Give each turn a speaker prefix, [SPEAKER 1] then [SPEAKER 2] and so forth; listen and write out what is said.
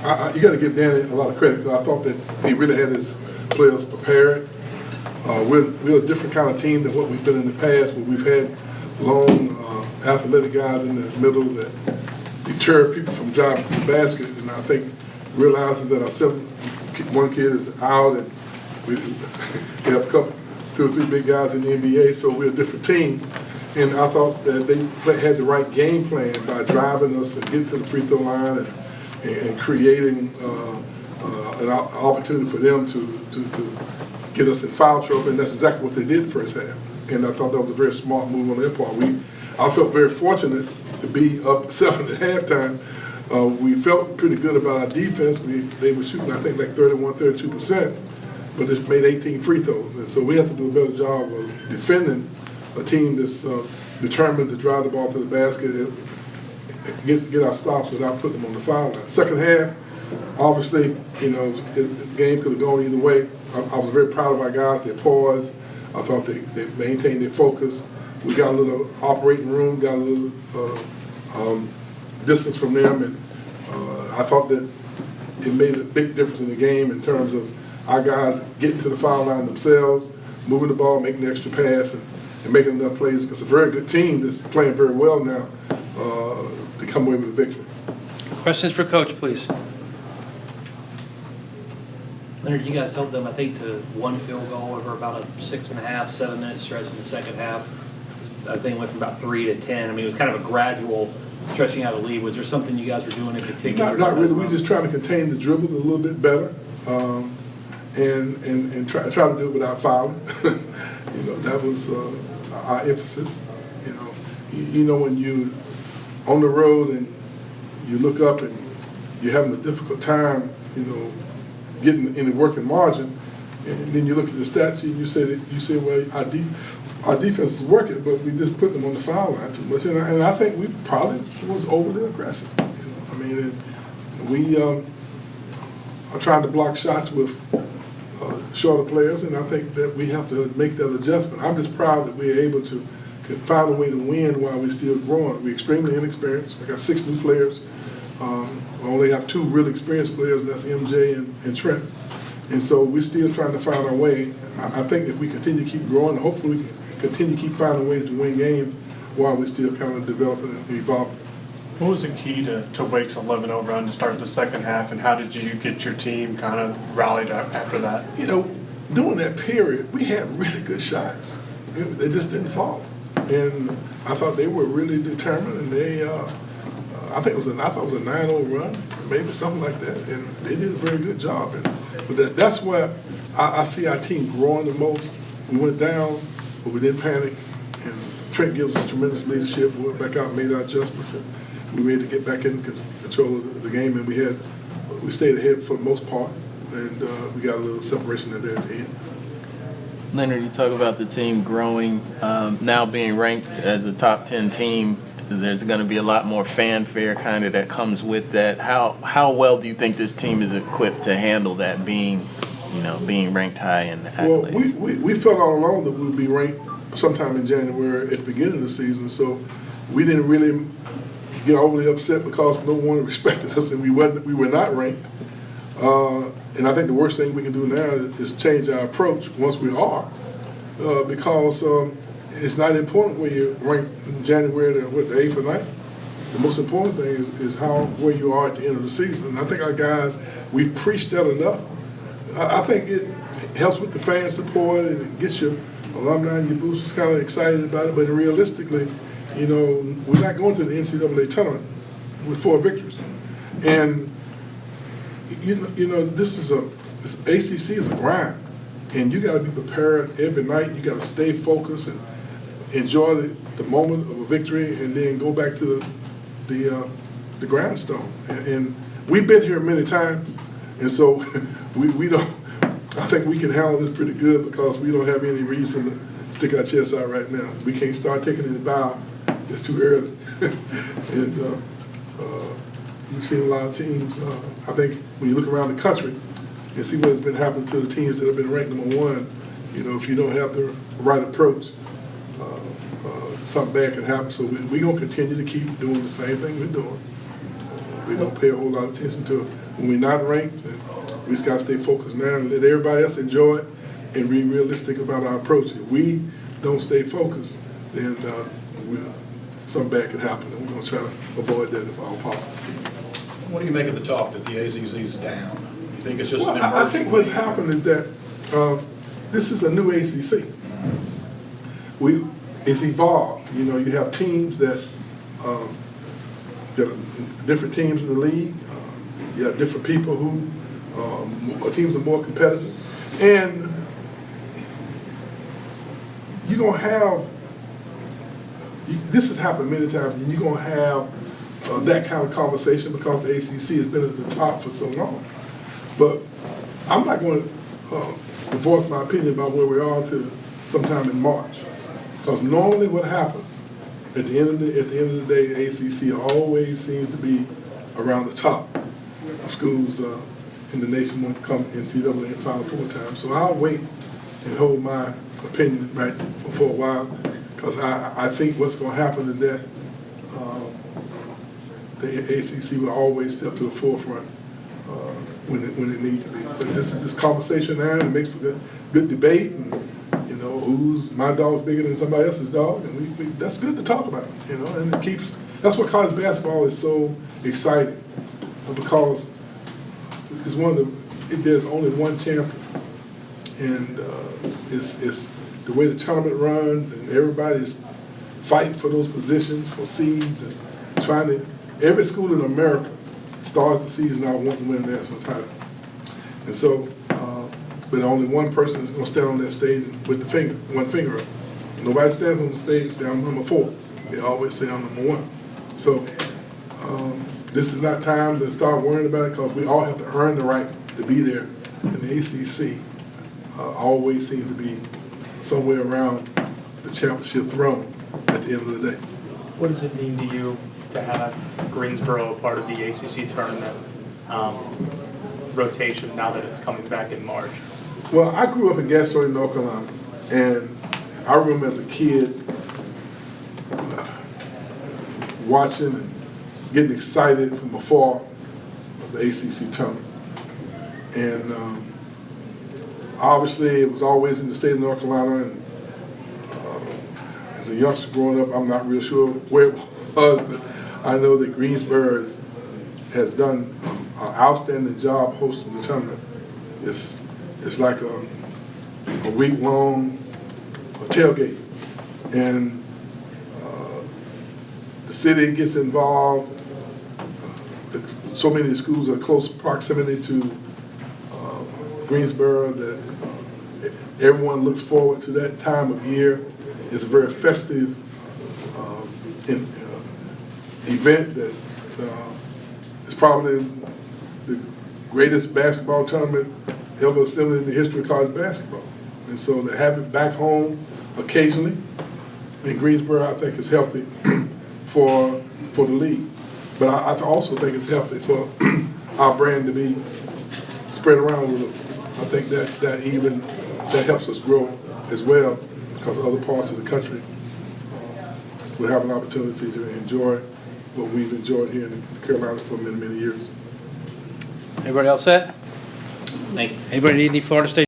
[SPEAKER 1] You got to give Danny a lot of credit, because I thought that he really had his players prepared. We're a different kind of team than what we've been in the past, where we've had long, athletic guys in the middle that deter people from driving to the basket. And I think realizing that one kid is out, and we have two or three big guys in the NBA, so we're a different team. And I thought that they had the right game plan by driving us and getting to the free throw line and creating an opportunity for them to get us in foul trouble, and that's exactly what they did the first half. And I thought that was a very smart move on their part. I felt very fortunate to be up 7 at halftime. We felt pretty good about our defense. They were shooting, I think, like 32%, but they made 18 free throws. And so we have to do a better job of defending a team that's determined to drive the ball to the basket and get our stops without putting them on the foul line. Second half, obviously, the game could have gone either way. I was very proud of our guys, their poise. I thought they maintained their focus. We got a little operating room, got a little distance from them, and I thought that it made a big difference in the game in terms of our guys getting to the foul line themselves, moving the ball, making the extra pass, and making enough plays. It's a very good team that's playing very well now to come away with a victory.
[SPEAKER 2] Questions for Coach, please.
[SPEAKER 3] Leonard, you guys held them, I think, to one field goal over about a 6.5, 7 minute stretch in the second half. I think it went from about 3 to 10. I mean, it was kind of a gradual stretching out of the lead. Was there something you guys were doing in particular?
[SPEAKER 1] Not really. We're just trying to contain the dribble a little bit better, and try to do it without fouling. That was our emphasis. When you on the road and you look up and you're having a difficult time, getting in the working margin, and then you look at the stats and you say, well, our defense is working, but we just put them on the foul line too much. And I think we probably was overly aggressive. We are trying to block shots with shorter players, and I think that we have to make that adjustment. I'm just proud that we're able to find a way to win while we're still growing. We're extremely inexperienced. We got 6 new players. We only have 2 really experienced players, and that's MJ and Trent. And so we're still trying to find our way. I think if we continue to keep growing, hopefully we can continue to keep finding ways to win games while we're still kind of developing and evolving.
[SPEAKER 4] What was the key to Wake's 11-0 run to start the second half, and how did you get your team kind of rallied up after that?
[SPEAKER 1] During that period, we had really good shots. They just didn't fall. And I thought they were really determined, and they I thought it was a 9-0 run, maybe something like that, and they did a very good job. But that's where I see our team growing the most. We went down, but we didn't panic, and Trent gives us tremendous leadership. We went back out and made our adjustments, and we were able to get back in control of the game, and we stayed ahead for the most part, and we got a little separation in there at the end.
[SPEAKER 5] Leonard, you talk about the team growing, now being ranked as a top 10 team. There's going to be a lot more fanfare kind of that comes with that. How well do you think this team is equipped to handle that, being ranked high in the accolades?
[SPEAKER 1] Well, we felt all along that we would be ranked sometime in January at the beginning of the season, so we didn't really get overly upset because no one respected us and we were not ranked. And I think the worst thing we can do now is change our approach once we are, because it's not important where you're ranked in January to the 8th or 9th. The most important thing is where you are at the end of the season. And I think our guys, we've preached that enough. I think it helps with the fan support, and it gets your alumni and your boosters kind of excited about it. But realistically, we're not going to the NCAA tournament with 4 victories. And this ACC is a grind, and you got to be prepared every night. You got to stay focused and enjoy the moment of a victory, and then go back to the grindstone. And we've been here many times, and so we don't. I think we can handle this pretty good because we don't have any reason to stick our chests out right now. We can't start taking any bows. It's too early. And we've seen a lot of teams. I think when you look around the country and see what has been happening to the teams that have been ranked number 1, if you don't have the right approach, something bad can happen. So we're going to continue to keep doing the same thing we're doing. We don't pay a whole lot of attention to when we're not ranked, we just gotta stay focused now and let everybody else enjoy it and be realistic about our approach. If we don't stay focused, then something bad could happen, and we're gonna try to avoid that if all possible.
[SPEAKER 6] What do you make of the talk that the ACC's down? You think it's just an
[SPEAKER 1] Well,
[SPEAKER 6] emerging
[SPEAKER 1] I think what's
[SPEAKER 6] league?
[SPEAKER 1] happened is that this is a new ACC. It's evolved. You know, you have teams that are different teams in the league. You have different people who teams are more competitive, and you're gonna have. This has happened many times, and you're gonna have that kind of conversation because the ACC has been at the top for so long. But I'm not going to voice my opinion about where we are to sometime in March, because normally what happens at the end of the day, the ACC always seems to be around the top of schools in the nation when it comes to NCAA and Final Four time. So I'll wait and hold my opinion right for a while, because I think what's going to happen is that the ACC will always step to the forefront when it needs to be. But this is this conversation now, and it makes for good debate, and you know, my dog's bigger than somebody else's dog, and that's good to talk about, you know, and that's what college basketball is so exciting, because it's there's only one champion, and it's the way the tournament runs, and everybody's fighting for those positions, for seeds, and every school in America starts the season out wanting to win a national title. And so, but only one person is going to stand on that stage with one finger up. Nobody stands on the stage and say, I'm number 4. They always say, I'm number 1. So, this is not time to start worrying about it, because we all have to earn the right to be there. And the ACC always seems to be somewhere around the championship throne at the end of the day.
[SPEAKER 7] What does it mean to you to have Greensboro a part of the ACC tournament rotation now that it's coming back in March?
[SPEAKER 1] Well, I grew up in Greensboro, North Carolina, and I remember as a kid watching and getting excited from afar of the ACC tournament. And obviously it was always in the state of North Carolina, and as a youngster growing up, I'm not real sure where it was, but I know that Greensboro has done an outstanding job hosting the tournament. It's like a week-long tailgate, and the city gets involved. So many of the schools are close proximity to Greensboro that everyone looks forward to that time of year. It's a very festive event that is probably the greatest basketball tournament ever assembled in the history of college basketball. And so to have it back home occasionally in Greensboro, I think is healthy for the league. But I also think it's healthy for our brand to be spread around a little. I think that helps us grow as well, because other parts of the country will have an opportunity to enjoy what we've enjoyed here in the Carolinas for many, many years.
[SPEAKER 2] Everybody else set?
[SPEAKER 3] Thank you.
[SPEAKER 2] Anybody need any Florida State